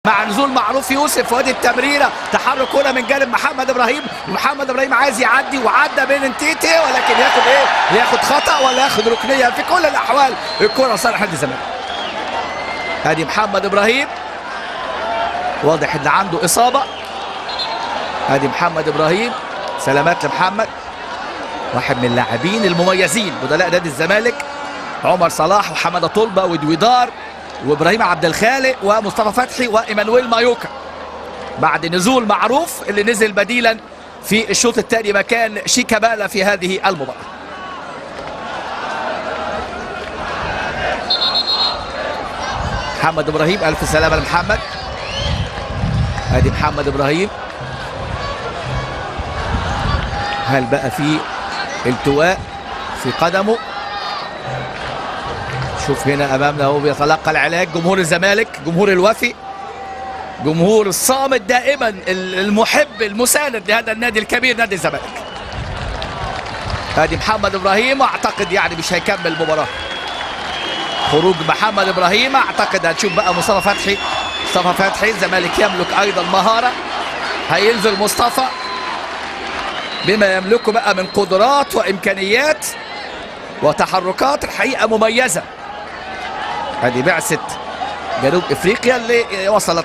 مع نزول معروف يوسف وادي التمريره، تحرك هنا من جانب محمد ابراهيم عايز يعدي وعدى بين انتيتي، ولكن ياخد ايه؟ ياخد خطا ولا ياخد ركنيه؟ في كل الاحوال الكره صالح نادي الزمالك. ادي محمد ابراهيم واضح ان عنده اصابه. ادي محمد ابراهيم، سلامات لمحمد، واحد من اللاعبين المميزين بدلاء نادي الزمالك. عمر صلاح وحماده طلبه ودويدار وابراهيم عبد الخالق ومصطفى فتحي وايمانويل مايوكا، بعد نزول معروف اللي نزل بديلا في الشوط الثاني مكان شيكابالا في هذه المباراه. محمد ابراهيم، الف سلامه لمحمد. ادي محمد ابراهيم، هل بقى في التواء في قدمه؟ شوف هنا امامنا هو بيتلقى العلاج. جمهور الزمالك، جمهور الوفي، جمهور الصامت دائما، المحب المساند لهذا النادي الكبير نادي الزمالك. ادي محمد ابراهيم، اعتقد يعني مش هيكمل المباراه. خروج محمد ابراهيم، اعتقد هنشوف بقى مصطفى فتحي. الزمالك يملك ايضا مهاره، هينزل مصطفى بما يملكه بقى من قدرات وامكانيات وتحركات الحقيقه مميزه. هذه بعثه جنوب افريقيا اللي وصلت